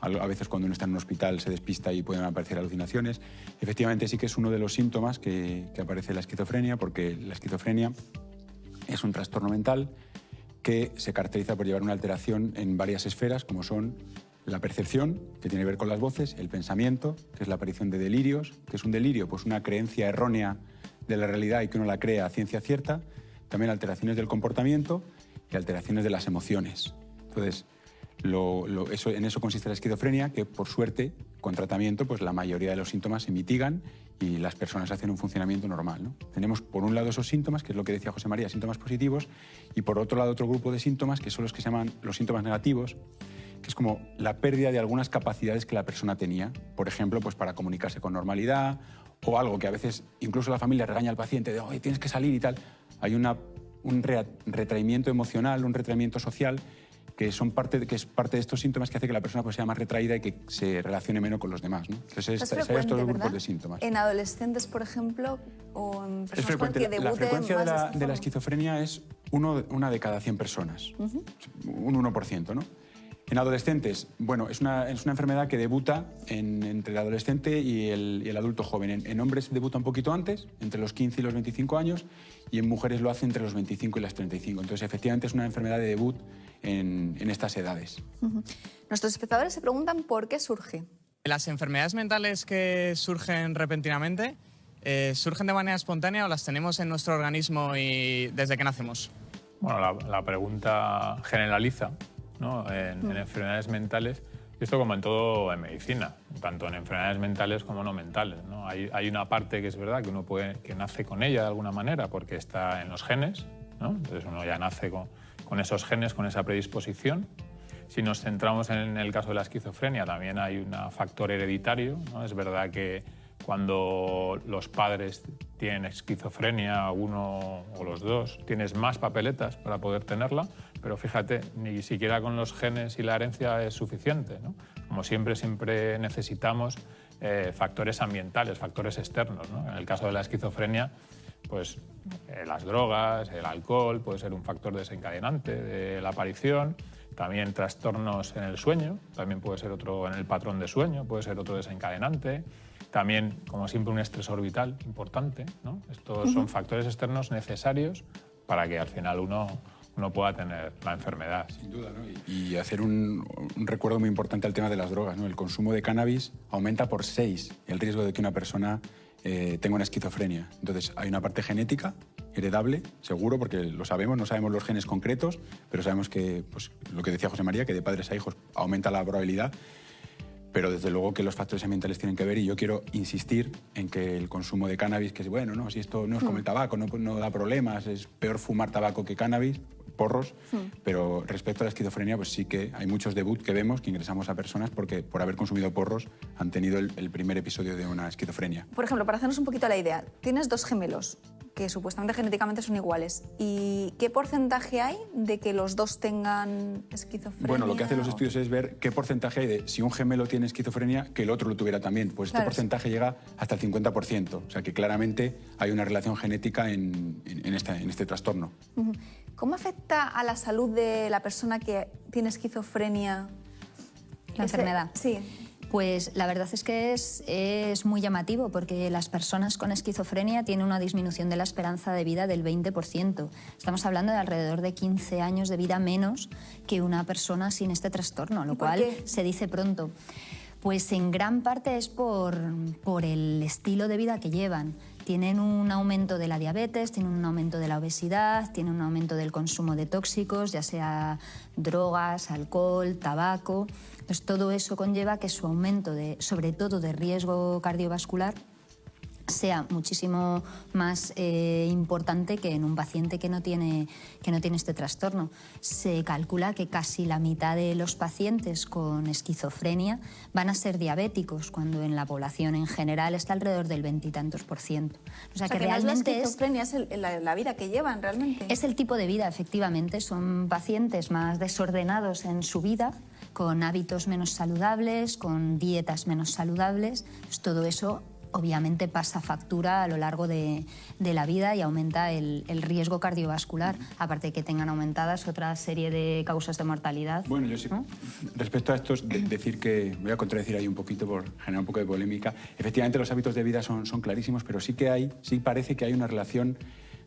E: a veces cuando uno está en un hospital se despista y pueden aparecer alucinaciones. Efectivamente sí que es uno de los síntomas que aparece la esquizofrenia, porque la esquizofrenia es un trastorno mental que se caracteriza por llevar una alteración en varias esferas, como son la percepción, que tiene que ver con las voces, el pensamiento, que es la aparición de delirios, que es un delirio, pues una creencia errónea de la realidad y que uno la crea a ciencia cierta, también alteraciones del comportamiento y alteraciones de las emociones. Entonces, en eso consiste la esquizofrenia, que por suerte, con tratamiento, pues la mayoría de los síntomas se mitigan y las personas hacen un funcionamiento normal, ¿no? Tenemos por un lado esos síntomas, que es lo que decía José María, síntomas positivos, y por otro lado otro grupo de síntomas, que son los que se llaman los síntomas negativos, que es como la pérdida de algunas capacidades que la persona tenía, por ejemplo, pues para comunicarse con normalidad, o algo que a veces incluso la familia regaña al paciente de "Oye, tienes que salir" y tal. Hay un retraimiento emocional, un retraimiento social, que es parte de estos síntomas que hace que la persona pues sea más retraída y que se relacione menos con los demás, ¿no? Entonces,
A: es frecuente,
E: estos dos
A: ¿verdad?
E: grupos de síntomas.
A: En adolescentes, por ejemplo, o en personas
E: Es frecuente.
A: que debuten
E: La frecuencia
A: más
E: de la esquizofrenia es una de cada 100 personas, un 1%, ¿no? En adolescentes, bueno, es una enfermedad que debuta entre el adolescente y el adulto joven. En hombres debuta un poquito antes, entre los 15 y los 25 años, y en mujeres lo hace entre los 25 y las 35. Entonces, efectivamente, es una enfermedad de debut en estas edades.
A: Nuestros espectadores se preguntan por qué surge.
F: Las enfermedades mentales que surgen repentinamente, ¿surgen de manera espontánea o las tenemos en nuestro organismo y desde que nacemos?
D: Bueno, la pregunta generaliza, ¿no? en enfermedades mentales, y esto como en todo en medicina, tanto en enfermedades mentales como no mentales, ¿no? Hay una parte que es verdad que uno que nace con ella de alguna manera porque está en los genes, ¿no? Entonces uno ya nace con esos genes, con esa predisposición. Si nos centramos en el caso de la esquizofrenia, también hay un factor hereditario, ¿no? Es verdad que cuando los padres tienen esquizofrenia, uno o los dos, tienes más papeletas para poder tenerla, pero fíjate, ni siquiera con los genes y la herencia es suficiente, ¿no? Como siempre necesitamos factores ambientales, factores externos, ¿no? En el caso de la esquizofrenia, pues las drogas, el alcohol puede ser un factor desencadenante de la aparición. También trastornos en el sueño, también puede ser otro, en el patrón de sueño, puede ser otro desencadenante. También, como siempre, un estrés orbital importante, ¿no? Estos son factores externos necesarios para que al final uno pueda tener la enfermedad.
E: Sin duda, ¿no? Y hacer un recuerdo muy importante al tema de las drogas, ¿no? El consumo de cannabis aumenta por 6 el riesgo de que una persona tenga una esquizofrenia. Entonces, hay una parte genética, heredable, seguro, porque lo sabemos, no sabemos los genes concretos, pero sabemos que, pues, lo que decía José María, que de padres a hijos aumenta la probabilidad, pero desde luego que los factores ambientales tienen que ver, y yo quiero insistir en que el consumo de cannabis, que es bueno, ¿no? Si esto no es como el tabaco, no da problemas, es peor fumar tabaco que cannabis, porros, pero respecto a la esquizofrenia, pues sí que hay muchos debut que vemos, que ingresamos a personas porque por haber consumido porros han tenido el primer episodio de una esquizofrenia.
A: Por ejemplo, para hacernos un poquito la idea, tienes dos gemelos que supuestamente genéticamente son iguales. ¿Y qué porcentaje hay de que los dos tengan esquizofrenia?
E: Bueno, lo que hacen los estudios es ver qué porcentaje hay de si un gemelo tiene esquizofrenia, que el otro lo tuviera también. Pues este porcentaje llega hasta el 50%. O sea que claramente hay una relación genética en este trastorno.
A: ¿Cómo afecta a la salud de la persona que tiene esquizofrenia
G: la enfermedad?
A: Sí.
G: Pues la verdad es que es muy llamativo, porque las personas con esquizofrenia tienen una disminución de la esperanza de vida del 20%. Estamos hablando de alrededor de 15 años de vida menos que una persona sin este trastorno, lo cual se dice pronto. Pues en gran parte es por el estilo de vida que llevan. Tienen un aumento de la diabetes, tienen un aumento de la obesidad, tienen un aumento del consumo de tóxicos, ya sea drogas, alcohol, tabaco. Pues todo eso conlleva que su aumento, sobre todo de riesgo cardiovascular, sea muchísimo más importante que en un paciente que no tiene este trastorno. Se calcula que casi la mitad de los pacientes con esquizofrenia van a ser diabéticos, cuando en la población en general está alrededor del 20 y tantos %. O sea que realmente
A: no es la esquizofrenia, es la vida que llevan realmente.
G: Es el tipo de vida, efectivamente. Son pacientes más desordenados en su vida, con hábitos menos saludables, con dietas menos saludables. Pues todo eso obviamente pasa factura a lo largo de la vida y aumenta el riesgo cardiovascular, aparte de que tengan aumentadas otra serie de causas de mortalidad.
E: Bueno, yo sí, ¿no? Respecto a esto, decir que, voy a contradecir ahí un poquito por generar un poco de polémica, efectivamente los hábitos de vida son clarísimos, pero sí parece que hay una relación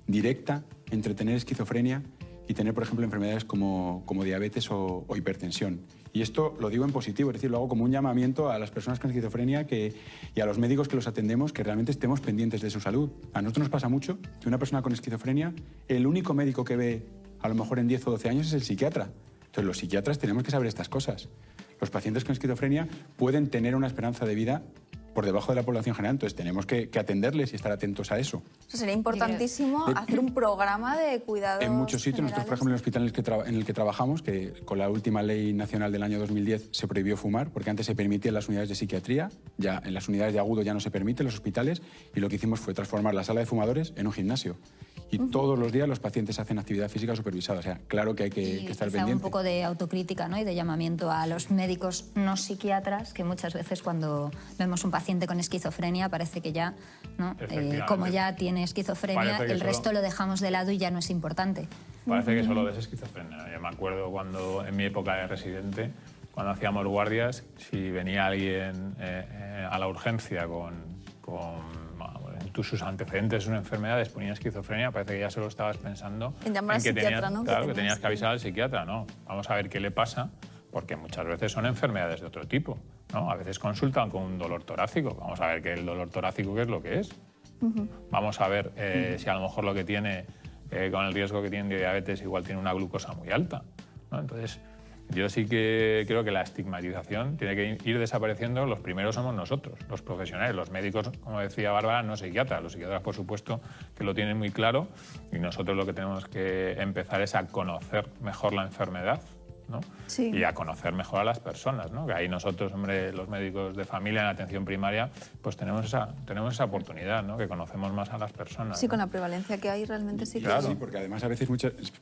E: directa entre tener esquizofrenia y tener, por ejemplo, enfermedades como diabetes o hipertensión. Y esto lo digo en positivo, es decir, lo hago como un llamamiento a las personas con esquizofrenia y a los médicos que los atendemos, que realmente estemos pendientes de su salud. A nosotros nos pasa mucho que una persona con esquizofrenia, el único médico que ve a lo mejor en 10 o 12 años es el psiquiatra. Entonces los psiquiatras tenemos que saber estas cosas. Los pacientes con esquizofrenia pueden tener una esperanza de vida por debajo de la población general, entonces tenemos que atenderles y estar atentos a eso.
A: O sea, sería importantísimo hacer un programa de cuidados
E: en muchos sitios, nosotros por ejemplo en el hospital en el que trabajamos, que con la última ley nacional del año 2010 se prohibió fumar, porque antes se permitía en las unidades de psiquiatría, ya en las unidades de agudo ya no se permite en los hospitales, y lo que hicimos fue transformar la sala de fumadores en un gimnasio. Y todos los días los pacientes hacen actividad física supervisada, o sea, claro que hay que estar pendiente.
G: Un poco de autocrítica, ¿no? Y de llamamiento a los médicos no psiquiatras, que muchas veces cuando vemos un paciente con esquizofrenia parece que ya, ¿no? Como ya tiene esquizofrenia, el resto lo dejamos de lado y ya no es importante.
D: Parece que solo ves esquizofrenia. Yo me acuerdo cuando en mi época de residente, cuando hacíamos guardias, si venía alguien a la urgencia con sus antecedentes, sus enfermedades, ponía esquizofrenia, parece que ya solo estabas pensando
A: en llamar al psiquiatra, ¿no?
D: Claro, que tenías que avisar al psiquiatra, ¿no? Vamos a ver qué le pasa, porque muchas veces son enfermedades de otro tipo, ¿no? A veces consultan con un dolor torácico, vamos a ver qué el dolor torácico qué es lo que es. Vamos a ver si a lo mejor lo que tiene, con el riesgo que tiene de diabetes, igual tiene una glucosa muy alta, ¿no? Entonces, yo sí que creo que la estigmatización tiene que ir desapareciendo. Los primeros somos nosotros, los profesionales, los médicos, como decía Bárbara, no psiquiatras. Los psiquiatras, por supuesto, que lo tienen muy claro, y nosotros lo que tenemos que empezar es a conocer mejor la enfermedad, ¿no?
A: Sí.
D: Y a conocer mejor a las personas, ¿no? Que ahí nosotros, hombre, los médicos de familia en la atención primaria, pues tenemos esa oportunidad, ¿no? Que conocemos más a las personas.
A: Sí,
D: ¿no?
A: con la prevalencia que hay realmente sí.
E: Claro, sí, porque además a veces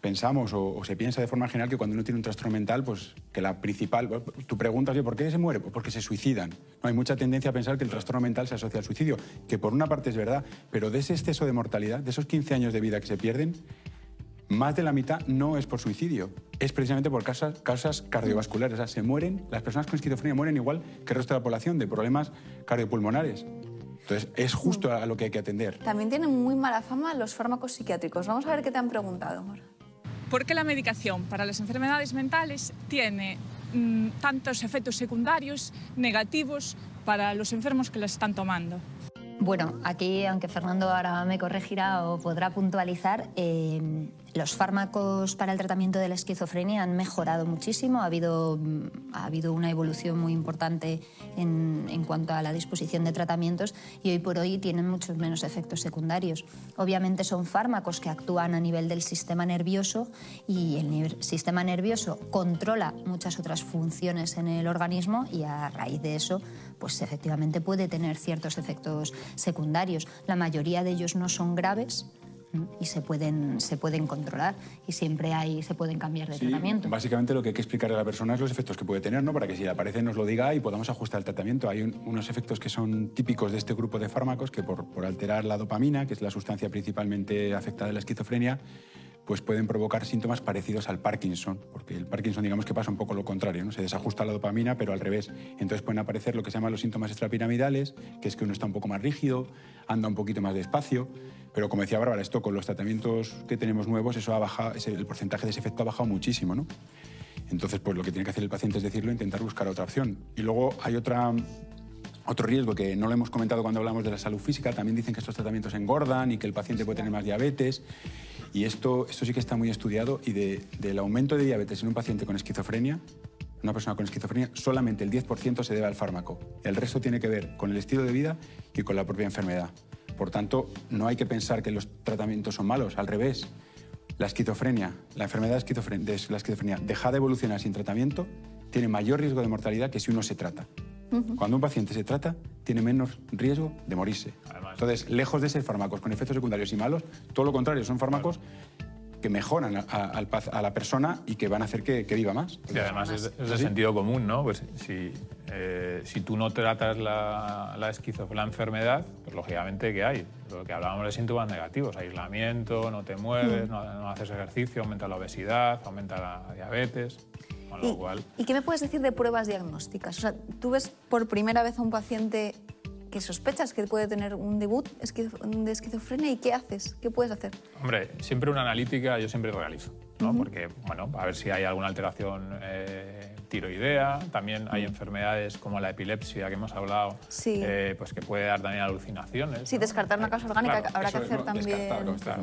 E: pensamos o se piensa de forma general que cuando uno tiene un trastorno mental, pues que la principal... Tú preguntas, ¿por qué se muere? Pues porque se suicidan. No, hay mucha tendencia a pensar que el trastorno mental se asocia al suicidio, que por una parte es verdad, pero de ese exceso de mortalidad, de esos 15 años de vida que se pierden, más de la mitad no es por suicidio, es precisamente por causas cardiovasculares. O sea, se mueren, las personas con esquizofrenia mueren igual que el resto de la población de problemas cardiopulmonares. Entonces, es justo a lo que hay que atender.
A: También tienen muy mala fama los fármacos psiquiátricos. Vamos a ver qué te han preguntado.
H: ¿Por qué la medicación para las enfermedades mentales tiene tantos efectos secundarios negativos para los enfermos que las están tomando?
G: Bueno, aquí, aunque Fernando ahora me corregirá o podrá puntualizar, los fármacos para el tratamiento de la esquizofrenia han mejorado muchísimo. Ha habido una evolución muy importante en cuanto a la disposición de tratamientos y hoy por hoy tienen muchos menos efectos secundarios. Obviamente son fármacos que actúan a nivel del sistema nervioso y el sistema nervioso controla muchas otras funciones en el organismo y a raíz de eso, pues efectivamente puede tener ciertos efectos secundarios. La mayoría de ellos no son graves y se pueden controlar y siempre se pueden cambiar de tratamiento.
E: Básicamente lo que hay que explicar a la persona es los efectos que puede tener, ¿no? Para que si le aparece nos lo diga y podamos ajustar el tratamiento. Hay unos efectos que son típicos de este grupo de fármacos que por alterar la dopamina, que es la sustancia principalmente afectada de la esquizofrenia, pues pueden provocar síntomas parecidos al Parkinson, porque el Parkinson digamos que pasa un poco lo contrario, ¿no? Se desajusta la dopamina, pero al revés. Entonces pueden aparecer lo que se llaman los síntomas extrapiramidales, que es que uno está un poco más rígido, anda un poquito más despacio, pero como decía Bárbara, esto con los tratamientos que tenemos nuevos, eso ha bajado, el porcentaje de ese efecto ha bajado muchísimo, ¿no? Entonces, pues lo que tiene que hacer el paciente es decirlo e intentar buscar otra opción. Y luego hay otro riesgo que no lo hemos comentado cuando hablamos de la salud física. También dicen que estos tratamientos engordan y que el paciente puede tener más diabetes. Y esto sí que está muy estudiado. Y del aumento de diabetes en un paciente con esquizofrenia, una persona con esquizofrenia, solamente el 10% se debe al fármaco. El resto tiene que ver con el estilo de vida y con la propia enfermedad. Por tanto, no hay que pensar que los tratamientos son malos. Al revés, la esquizofrenia, la enfermedad de la esquizofrenia dejada de evolucionar sin tratamiento, tiene mayor riesgo de mortalidad que si uno se trata. Cuando un paciente se trata, tiene menos riesgo de morirse. Entonces, lejos de ser fármacos con efectos secundarios y malos, todo lo contrario, son fármacos que mejoran a la persona y que van a hacer que viva más.
D: Y además es de sentido común, ¿no? Pues si tú no tratas la enfermedad, pues lógicamente, ¿qué hay? Lo que hablábamos de síntomas negativos, aislamiento, no te mueves, no haces ejercicio, aumenta la obesidad, aumenta la diabetes. Con lo cual...
A: ¿Y qué me puedes decir de pruebas diagnósticas? O sea, tú ves por primera vez a un paciente que sospechas que puede tener un debut de esquizofrenia y ¿qué haces? ¿Qué puedes hacer?
D: Hombre, siempre una analítica yo siempre realizo, ¿no? Porque, bueno, a ver si hay alguna alteración tiroidea. También hay enfermedades como la epilepsia que hemos hablado, pues que puede dar también alucinaciones.
A: Sí, descartar una causa orgánica,
D: claro,
A: habrá que hacer también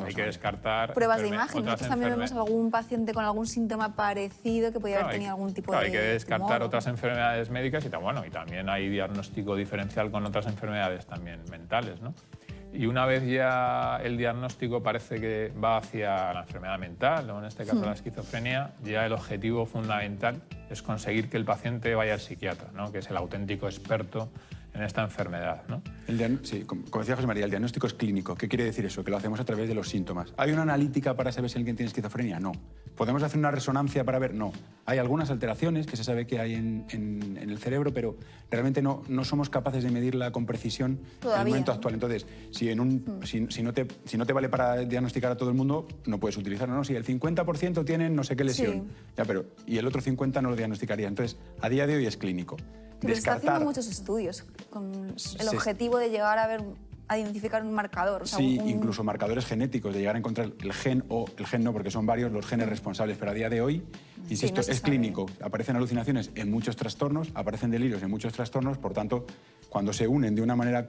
D: hay que descartar
A: pruebas de imagen. Nosotros también vemos algún paciente con algún síntoma parecido que podría haber tenido algún tipo de...
D: Hay que descartar otras enfermedades médicas y también hay diagnóstico diferencial con otras enfermedades también mentales, ¿no? Y una vez ya el diagnóstico parece que va hacia la enfermedad mental, o en este caso la esquizofrenia, ya el objetivo fundamental es conseguir que el paciente vaya al psiquiatra, ¿no? Que es el auténtico experto en esta enfermedad, ¿no?
E: Sí, como decía José María, el diagnóstico es clínico. ¿Qué quiere decir eso? Que lo hacemos a través de los síntomas. ¿Hay una analítica para saber si alguien tiene esquizofrenia? No. ¿Podemos hacer una resonancia para ver? No. Hay algunas alteraciones que se sabe que hay en el cerebro, pero realmente no somos capaces de medirla con precisión en el momento actual. Entonces, si no te vale para diagnosticar a todo el mundo, no puedes utilizarlo, ¿no? Si el 50% tienen no sé qué lesión, y el otro 50% no lo diagnosticaría. Entonces, a día de hoy es clínico.
A: Pero está haciendo muchos estudios con el objetivo de llegar a identificar un marcador. O sea,
E: incluso marcadores genéticos, de llegar a encontrar el gen no, porque son varios los genes responsables, pero a día de hoy, insisto, es clínico. Aparecen alucinaciones en muchos trastornos, aparecen delirios en muchos trastornos, por tanto, cuando se unen de una manera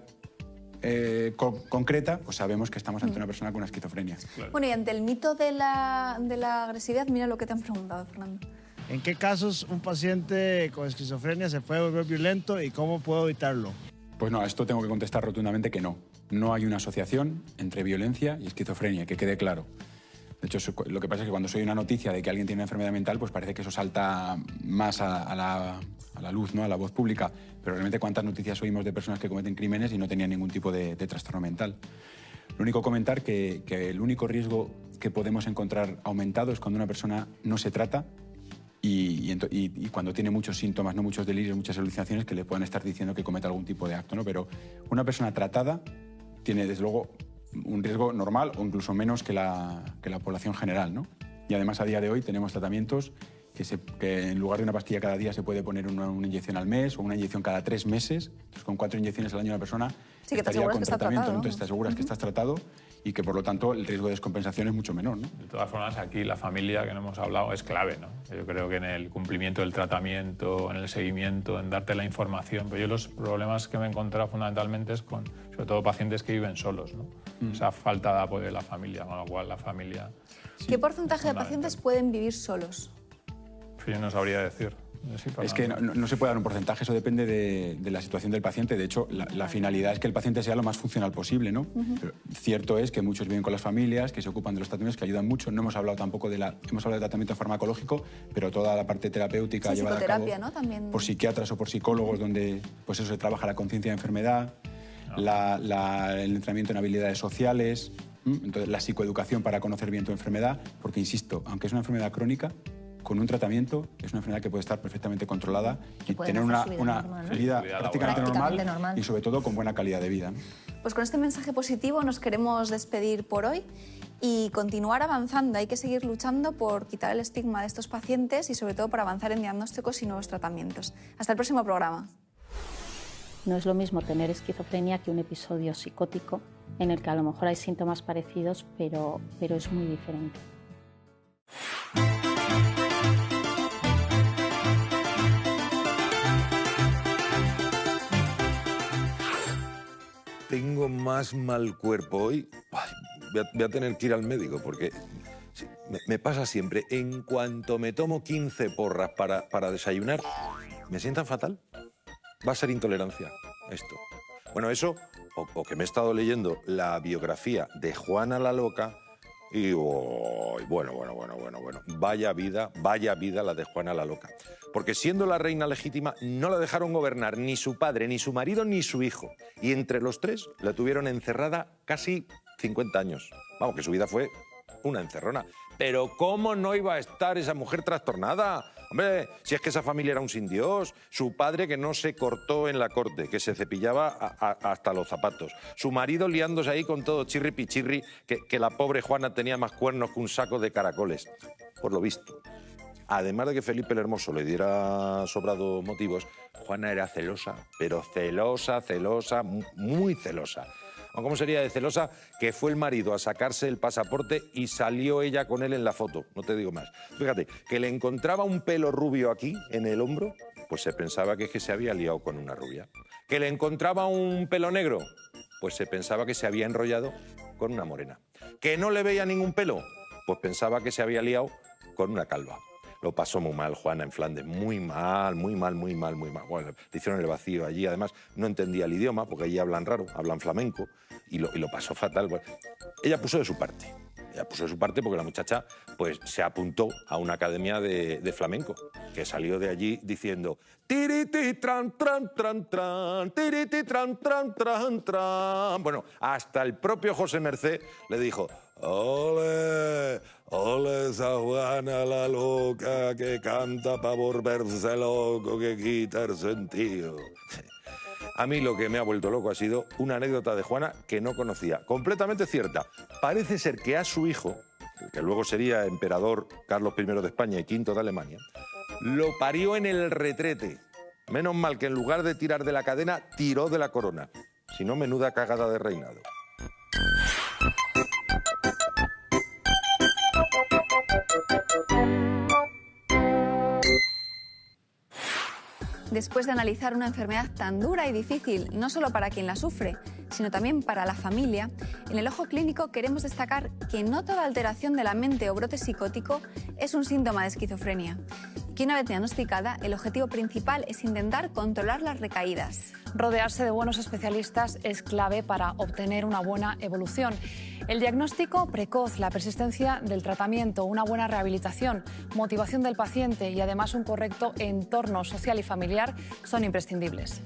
E: concreta, pues sabemos que estamos ante una persona con una esquizofrenia.
A: Claro. Bueno, y ante el mito de la agresividad, mira lo que te han preguntado, Fernando.
I: ¿En qué casos un paciente con esquizofrenia se puede volver violento y cómo puedo evitarlo?
E: Pues no, a esto tengo que contestar rotundamente que no. No hay una asociación entre violencia y esquizofrenia, que quede claro. De hecho, lo que pasa es que cuando soy una noticia de que alguien tiene una enfermedad mental, pues parece que eso salta más a la luz, ¿no? A la voz pública. Pero realmente, ¿cuántas noticias oímos de personas que cometen crímenes y no tenían ningún tipo de trastorno mental? Lo único comentar que el único riesgo que podemos encontrar aumentado es cuando una persona no se trata y cuando tiene muchos síntomas, no muchos delirios, muchas alucinaciones que le puedan estar diciendo que cometa algún tipo de acto, ¿no? Pero una persona tratada tiene, desde luego, un riesgo normal o incluso menos que la población general, ¿no? Y además, a día de hoy, tenemos tratamientos que en lugar de una pastilla cada día se puede poner una inyección al mes o una inyección cada 3 meses. Entonces, con 4 inyecciones al año una persona estaría con tratamiento, ¿no? Entonces te aseguras que estás tratado y que, por lo tanto, el riesgo de descompensación es mucho menor, ¿no?
D: De todas formas, aquí la familia, que no hemos hablado, es clave, ¿no? Yo creo que en el cumplimiento del tratamiento, en el seguimiento, en darte la información. Pero yo los problemas que me he encontrado fundamentalmente es con, sobre todo, pacientes que viven solos, ¿no? Esa falta de apoyo de la familia, con lo cual la familia...
A: ¿Qué porcentaje de pacientes pueden vivir solos?
D: Yo no sabría decir.
E: Es que no se puede dar un porcentaje, eso depende de la situación del paciente. De hecho, la finalidad es que el paciente sea lo más funcional posible, ¿no? Pero cierto es que muchos viven con las familias, que se ocupan de los tratamientos, que ayudan mucho. No hemos hablado tampoco hemos hablado de tratamiento farmacológico, pero toda la parte terapéutica llevada a cabo,
A: ¿no? También...
E: por psiquiatras o por psicólogos, donde pues eso se trabaja la conciencia de enfermedad, el entrenamiento en habilidades sociales, entonces la psicoeducación para conocer bien tu enfermedad, porque insisto, aunque es una enfermedad crónica, con un tratamiento es una enfermedad que puede estar perfectamente controlada y tener una vida prácticamente normal y sobre todo con buena calidad de vida, ¿no?
A: Pues con este mensaje positivo nos queremos despedir por hoy y continuar avanzando. Hay que seguir luchando por quitar el estigma de estos pacientes y sobre todo por avanzar en diagnósticos y nuevos tratamientos. Hasta el próximo programa.
M: No es lo mismo tener esquizofrenia que un episodio psicótico en el que a lo mejor hay síntomas parecidos, pero es muy diferente.
J: Tengo más mal cuerpo hoy. Voy a tener que ir al médico porque me pasa siempre. En cuanto me tomo 15 porras para desayunar, me sientan fatal. Va a ser intolerancia esto. Bueno, eso, o que me he estado leyendo la biografía de Juana la Loca y bueno. Vaya vida la de Juana la Loca. Porque siendo la reina legítima no la dejaron gobernar ni su padre, ni su marido, ni su hijo. Y entre los tres la tuvieron encerrada casi 50 años. Vamos, que su vida fue una encerrona. Pero ¿cómo no iba a estar esa mujer trastornada? Hombre, si es que esa familia era un sin Dios. Su padre que no se cortó en la corte, que se cepillaba hasta los zapatos. Su marido liándose ahí con todo chirri pichirri, que la pobre Juana tenía más cuernos que un saco de caracoles. Por lo visto. Además de que Felipe el Hermoso le diera sobrados motivos, Juana era celosa, pero celosa, muy celosa. ¿Cómo sería de celosa? Que fue el marido a sacarse el pasaporte y salió ella con él en la foto, no te digo más. Fíjate, que le encontraba un pelo rubio aquí, en el hombro, pues se pensaba que se había liado con una rubia. Que le encontraba un pelo negro, pues se pensaba que se había enrollado con una morena. Que no le veía ningún pelo, pues pensaba que se había liado con una calva. Lo pasó muy mal Juana en Flandes, muy mal. Bueno, le hicieron el vacío allí, además no entendía el idioma, porque allí hablan raro, hablan flamenco, y lo pasó fatal. Bueno, ella puso de su parte. Porque la muchacha pues, se apuntó a una academia de flamenco, que salió de allí diciendo tiriti tran tran tran tran, tiriti tran tran tran tran. Bueno, hasta el propio José Mercé le dijo: ole, ole esa Juana la loca que canta pa' volverse loco, que quita el sentido. A mí lo que me ha vuelto loco ha sido una anécdota de Juana que no conocía, completamente cierta. Parece ser que a su hijo, que luego sería emperador Carlos I de España y V de Alemania, lo parió en el retrete. Menos mal que en lugar de tirar de la cadena, tiró de la corona. Si no, menuda cagada de reinado.
A: Después de analizar una enfermedad tan dura y difícil, no solo para quien la sufre, sino también para la familia, en el Ojo Clínico queremos destacar que no toda alteración de la mente o brote psicótico es un síntoma de esquizofrenia. Que una vez diagnosticada, el objetivo principal es intentar controlar las recaídas.
B: Rodearse de buenos especialistas es clave para obtener una buena evolución. El diagnóstico precoz, la persistencia del tratamiento, una buena rehabilitación, motivación del paciente y además un correcto entorno social y familiar son imprescindibles.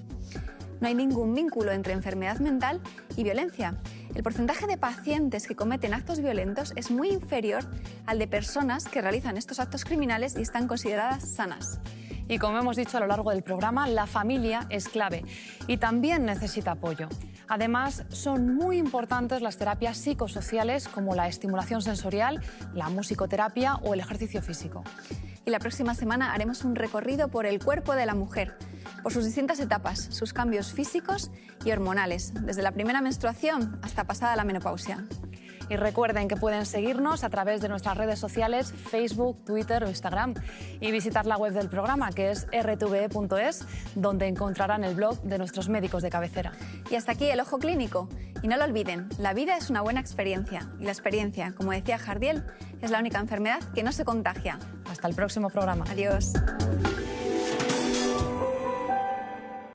A: No hay ningún vínculo entre enfermedad mental y violencia. El porcentaje de pacientes que cometen actos violentos es muy inferior al de personas que realizan estos actos criminales y están consideradas sanas.
B: Y como hemos dicho a lo largo del programa, la familia es clave y también necesita apoyo. Además, son muy importantes las terapias psicosociales como la estimulación sensorial, la musicoterapia o el ejercicio físico.
A: Y la próxima semana haremos un recorrido por el cuerpo de la mujer, por sus distintas etapas, sus cambios físicos y hormonales, desde la primera menstruación hasta pasada la menopausia.
B: Y recuerden que pueden seguirnos a través de nuestras redes sociales, Facebook, Twitter o Instagram, y visitar la web del programa, que es rtve.es, donde encontrarán el blog de nuestros médicos de cabecera.
A: Y hasta aquí el Ojo Clínico. Y no lo olviden, la vida es una buena experiencia. Y la experiencia, como decía Jardiel, es la única enfermedad que no se contagia.
B: Hasta el próximo programa.
A: Adiós.